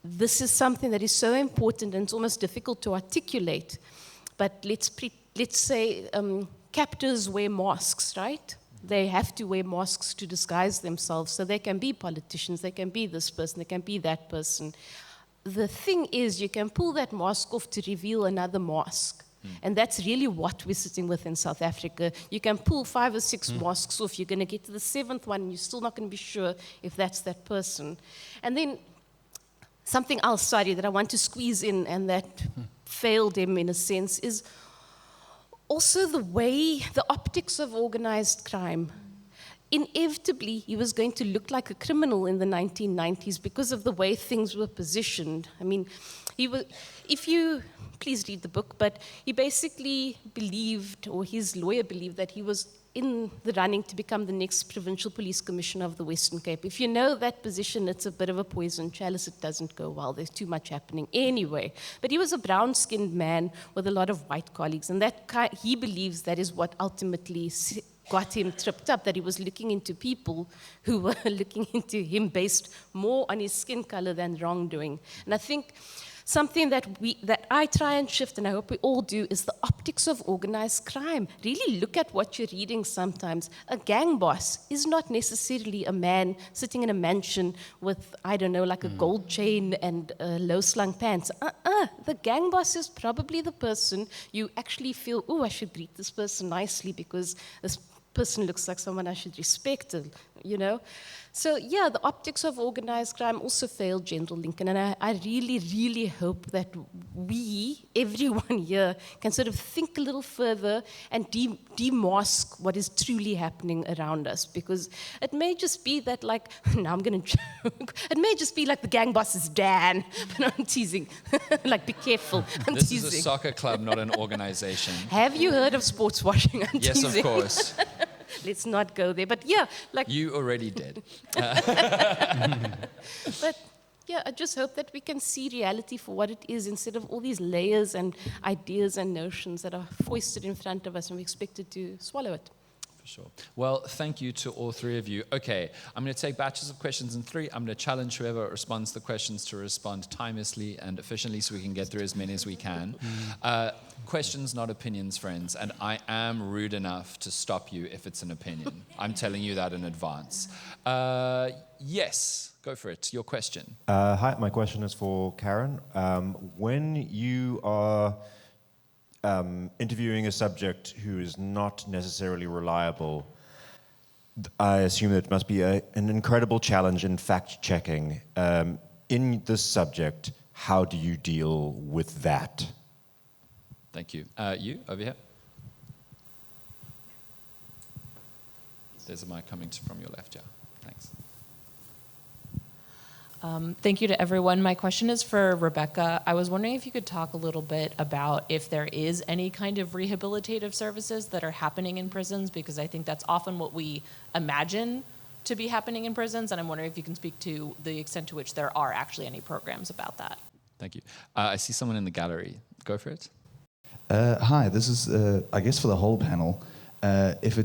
this is something that is so important and it's almost difficult to articulate. But let's say captors wear masks, right? They have to wear masks to disguise themselves, so they can be politicians, they can be this person, they can be that person. The thing is, you can pull that mask off to reveal another mask. And that's really what we're sitting with in South Africa. You can pull 5 or 6 masks off, you're going to get to the 7th one, and you're still not going to be sure if that's that person. And then something else, sorry, that I want to squeeze in, and that failed him in a sense, is also the optics of organized crime. Inevitably, he was going to look like a criminal in the 1990s because of the way things were positioned. I mean, please read the book, but he basically believed, or his lawyer believed, that he was in the running to become the next provincial police commissioner of the Western Cape. If you know that position, it's a bit of a poison chalice. It doesn't go well. There's too much happening anyway. But he was a brown-skinned man with a lot of white colleagues, and he believes that is what ultimately got him tripped up, that he was looking into people who were looking into him based more on his skin color than wrongdoing. And I think something that I try and shift, and I hope we all do, is the optics of organized crime. Really look at what you're reading sometimes. A gang boss is not necessarily a man sitting in a mansion with, I don't know, like a gold chain and low-slung pants. The gang boss is probably the person you actually feel, oh, I should greet this person nicely because this person looks like someone I should respect, you know. So yeah, the optics of organized crime also failed General Lincoln, and I really, really hope that we, everyone here, can sort of think a little further and demask what is truly happening around us, because it may just be that, like, now I'm going to joke, it may just be like the gang boss is Dan, but I'm teasing, like, be careful, I'm this teasing. This is a soccer club, not an organization. Have you heard of sports washing? I'm yes, teasing. of course. Let's not go there, but yeah, like... You already did. But yeah, I just hope that we can see reality for what it is instead of all these layers and ideas and notions that are foisted in front of us and we're expected to swallow it. For sure. Well, thank you to all three of you. Okay, I'm going to take batches of questions in 3. I'm going to challenge whoever responds to the questions to respond timelessly and efficiently so we can get through as many as we can. Questions, not opinions, friends. And I am rude enough to stop you if it's an opinion. I'm telling you that in advance. Yes, go for it. Your question. Hi, my question is for Caryn. When you are interviewing a subject who is not necessarily reliable, I assume that it must be an incredible challenge in fact-checking. In this subject, how do you deal with that? Thank you. You, over here. There's a mic coming from your left, yeah. Thanks. Thank you to everyone. My question is for Rebecca. I was wondering if you could talk a little bit about if there is any kind of rehabilitative services that are happening in prisons, because I think that's often what we imagine to be happening in prisons, and I'm wondering if you can speak to the extent to which there are actually any programs about that. Thank you. I see someone in the gallery. Go for it. Hi, this is, I guess, for the whole panel. If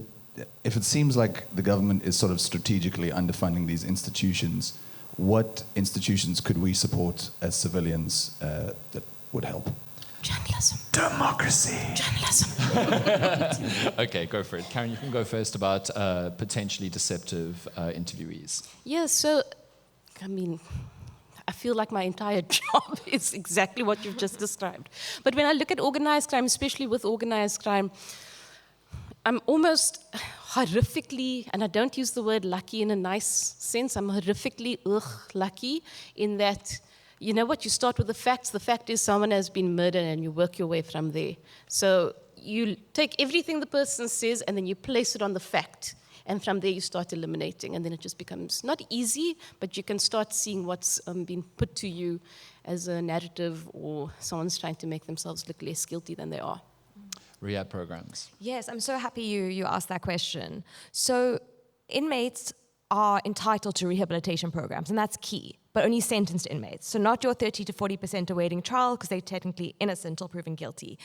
it seems like the government is sort of strategically underfunding these institutions, what institutions could we support as civilians that would help? Journalism. Democracy. Journalism. Okay, go for it. Caryn, you can go first about potentially deceptive interviewees. Yeah, so, I mean, I feel like my entire job is exactly what you've just described. But when I look at organized crime, especially with organized crime, I'm almost horrifically, and I don't use the word lucky in a nice sense, I'm horrifically lucky in that, you know what, you start with the facts. The fact is someone has been murdered and you work your way from there. So you take everything the person says and then you place it on the fact. And from there you start eliminating, and then it just becomes not easy, but you can start seeing what's been put to you as a narrative, or someone's trying to make themselves look less guilty than they are. Rehab programs. Yes, I'm so happy you asked that question. So inmates are entitled to rehabilitation programs, and that's key, but only sentenced inmates. So not your 30 to 40% awaiting trial because they're technically innocent or proven guilty.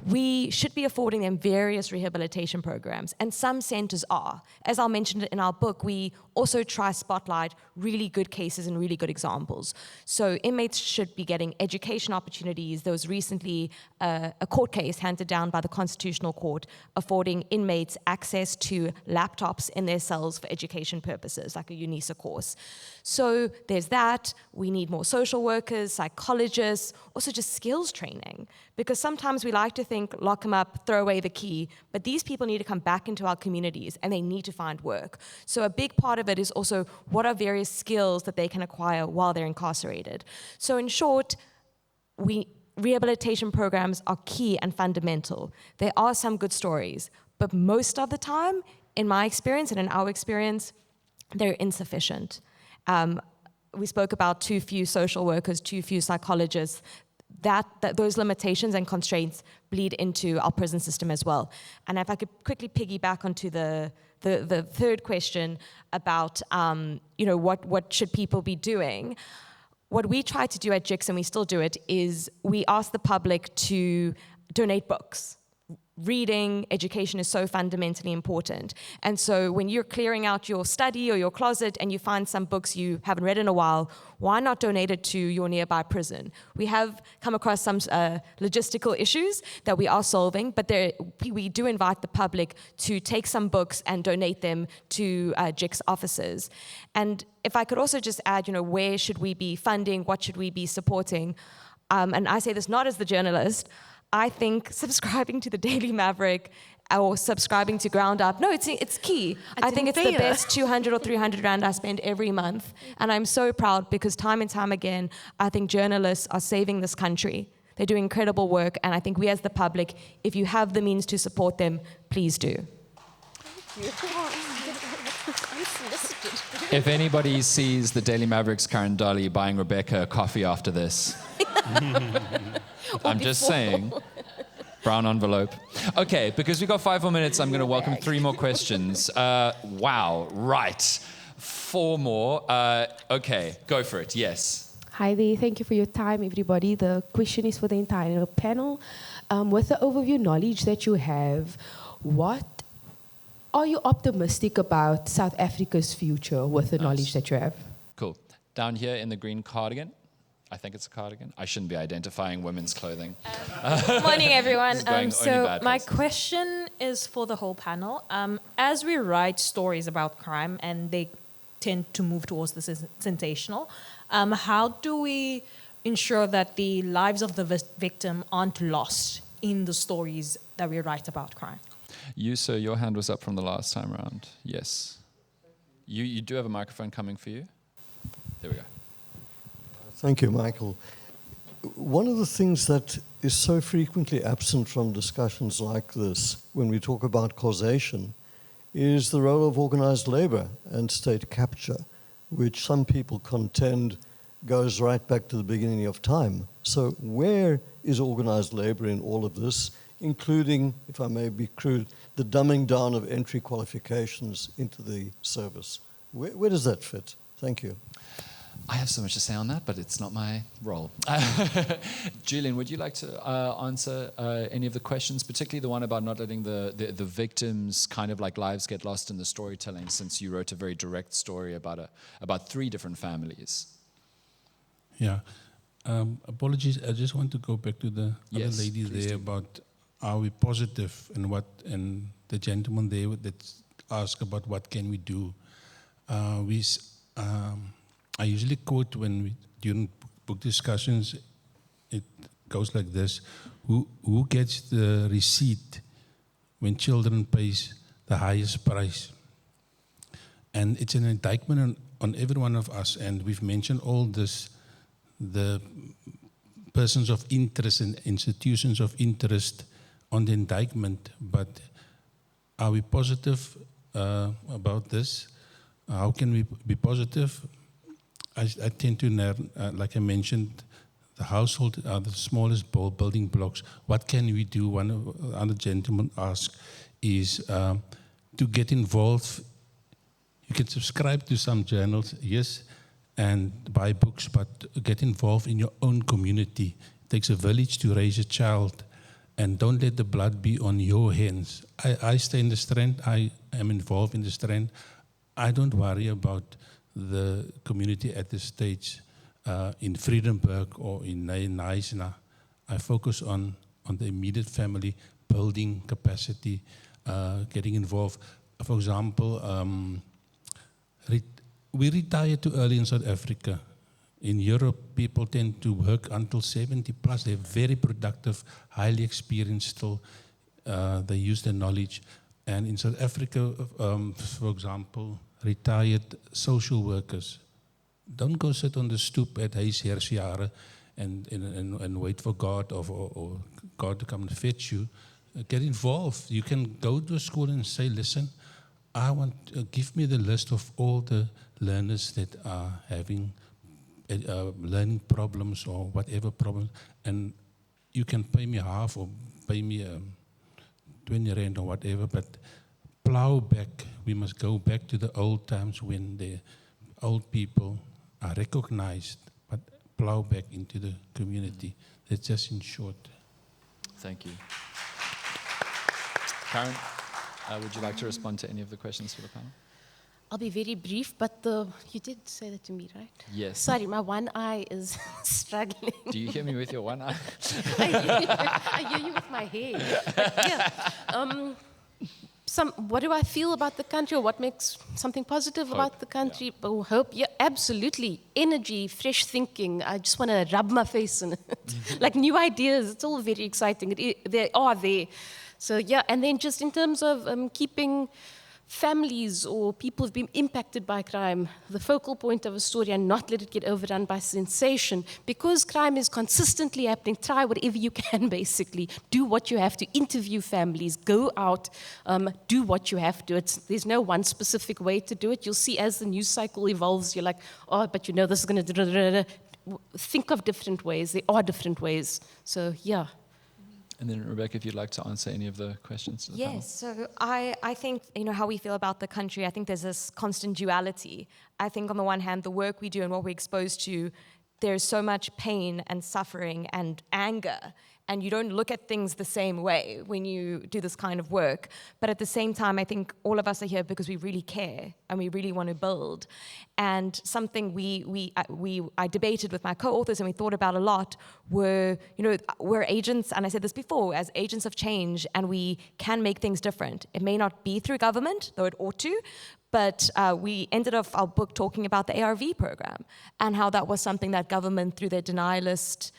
We should be affording them various rehabilitation programs, and some centers are. As I'll mention in our book, we also try spotlight really good cases and really good examples. So inmates should be getting education opportunities. There was recently a court case handed down by the Constitutional Court affording inmates access to laptops in their cells for education purposes, like a UNISA course. So there's that. We need more social workers, psychologists, also just skills training. Because sometimes we like to think, lock them up, throw away the key, but these people need to come back into our communities and they need to find work. So a big part of it is also what are various skills that they can acquire while they're incarcerated. So in short, rehabilitation programs are key and fundamental. There are some good stories, but most of the time, in my experience and in our experience, they're insufficient. We spoke about too few social workers, too few psychologists. That those limitations and constraints bleed into our prison system as well. And if I could quickly piggyback onto the third question about what should people be doing, what we try to do at JIX, and we still do it, is we ask the public to donate books. Reading, education is so fundamentally important. And so when you're clearing out your study or your closet and you find some books you haven't read in a while, why not donate it to your nearby prison? We have come across some logistical issues that we are solving, but we do invite the public to take some books and donate them to JIX offices. And if I could also just add, where should we be funding? What should we be supporting? And I say this not as the journalist. I think subscribing to the Daily Maverick or subscribing to Ground Up, no, it's key. I think it's the best 200 or 300 Rand I spend every month. And I'm so proud because time and time again, I think journalists are saving this country. They're doing incredible work. And I think we as the public, if you have the means to support them, please do. If anybody sees the Daily Maverick's Caryn Dolley buying Rebecca a coffee after this, I'm just saying, brown envelope. Okay, because we got 5 more minutes, I'm going to welcome 3 more questions. Wow, right. 4 more. Okay, go for it, yes. Hi there, thank you for your time, everybody. The question is for the entire panel. With the overview knowledge that you have, what are you optimistic about South Africa's future with the knowledge that you have? Cool. Down here in the green cardigan. I think it's a cardigan. I shouldn't be identifying women's clothing. Morning, everyone. So my question is for the whole panel. As we write stories about crime and they tend to move towards the sensational, how do we ensure that the lives of the victim aren't lost in the stories that we write about crime. You, sir, your hand was up from the last time around. Yes. You do have a microphone coming for you. There we go. Thank you, Michael. One of the things that is so frequently absent from discussions like this when we talk about causation is the role of organized labor and state capture, which some people contend goes right back to the beginning of time. So where is organized labor in all of this, including, if I may be crude, the dumbing down of entry qualifications into the service? Where does that fit? Thank you. I have so much to say on that, but it's not my role. Julian, would you like to answer any of the questions, particularly the one about not letting the victims' kind of like lives get lost in the storytelling, since you wrote a very direct story about 3 different families? Yeah. Apologies, I just want to go back to the other lady there about are we positive and the gentleman there that asked about what can we do. I usually quote during book discussions, it goes like this: who gets the receipt when children pays the highest price? And it's an indictment on every one of us, and we've mentioned all this, the persons of interest and institutions of interest on the indictment, but are we positive about this? How can we be positive? I tend to, like I mentioned, the household are the smallest building blocks. What can we do? One other gentleman asked is to get involved. You can subscribe to some journals, yes, and buy books, but get involved in your own community. It takes a village to raise a child, and don't let the blood be on your hands. I stay in the Strand. I am involved in the Strand. I don't worry about the community at this stage in Vredenburg or in Neisner. I focus on the immediate family, building capacity, getting involved. For example, we retire too early in South Africa. In Europe, people tend to work until 70 plus. They're very productive, highly experienced still. They use their knowledge. And in South Africa, for example, retired social workers don't go sit on the stoep at huisheersjare and wait for God or God to come and fetch you. Get involved. You can go to a school and say, listen, I want, give me the list of all the learners that are having learning problems or whatever problem, and you can pay me half or pay me 20 rand or whatever, but plow back. We must go back to the old times when the old people are recognized, but plow back into the community. That's just in short. Thank you. Caryn, would you like to respond to any of the questions for the panel? I'll be very brief, but you did say that to me, right? Yes. Sorry, my one eye is struggling. Do you hear me with your one eye? I hear you with my hair. But yeah. What do I feel about the country, or what makes something positive about the country? Yeah. Oh, hope, yeah, absolutely. Energy, fresh thinking. I just want to rub my face in it. Like new ideas, it's all very exciting. They are there. So yeah, and then just in terms of keeping families or people who've been impacted by crime the focal point of a story and not let it get overrun by sensation. Because crime is consistently happening, try whatever you can, basically. Do what you have to. Interview families. Go out. Do what you have to. There's no one specific way to do it. You'll see as the news cycle evolves, you're like, oh, but you know this is going to... Think of different ways. There are different ways. So, yeah. And then, Rebecca, if you'd like to answer any of the questions to the panel. Yes, so I think, how we feel about the country, I think there's this constant duality. I think on the one hand, the work we do and what we're exposed to, there's so much pain and suffering and anger, and you don't look at things the same way when you do this kind of work. But at the same time, I think all of us are here because we really care and we really want to build. And something I debated with my co-authors and we thought about a lot were, we're agents, and I said this before, as agents of change, and we can make things different. It may not be through government, though it ought to, but we ended off our book talking about the ARV program and how that was something that government, through their denialist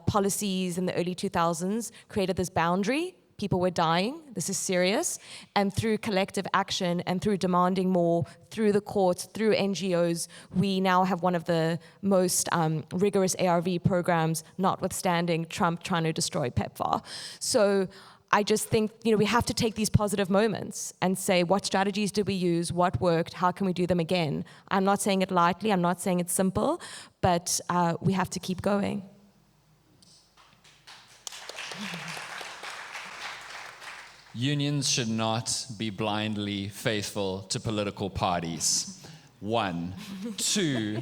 policies in the early 2000s created this boundary. People were dying. This is serious. And through collective action and through demanding more, through the courts, through NGOs, we now have one of the most rigorous ARV programs, notwithstanding Trump trying to destroy PEPFAR. So I just think, we have to take these positive moments and say, what strategies did we use? What worked? How can we do them again? I'm not saying it lightly. I'm not saying it's simple, but we have to keep going. Unions should not be blindly faithful to political parties. 1. 2,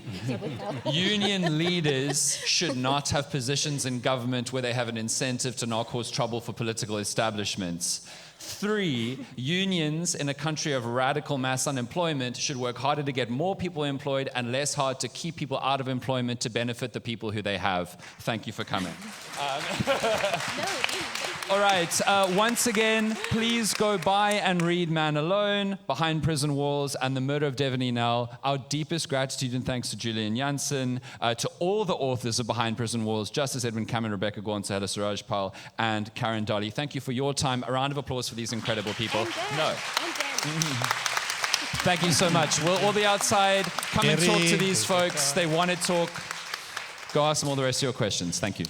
union leaders should not have positions in government where they have an incentive to not cause trouble for political establishments. 3, unions in a country of radical mass unemployment should work harder to get more people employed and less hard to keep people out of employment to benefit the people who they have. Thank you for coming. All right, once again, please go by and read Man Alone, Behind Prison Walls, and The Murder of Devaney Nell. Our deepest gratitude and thanks to Julian Jansen, to all the authors of Behind Prison Walls, Justice Edwin Cameron, Rebecca Gore, Sahela Surajpal, and Caryn Dolley. Thank you for your time. A round of applause for these incredible people. Thank you so much. We'll all be outside. Come and talk to these folks. They want to talk. Go ask them all the rest of your questions. Thank you.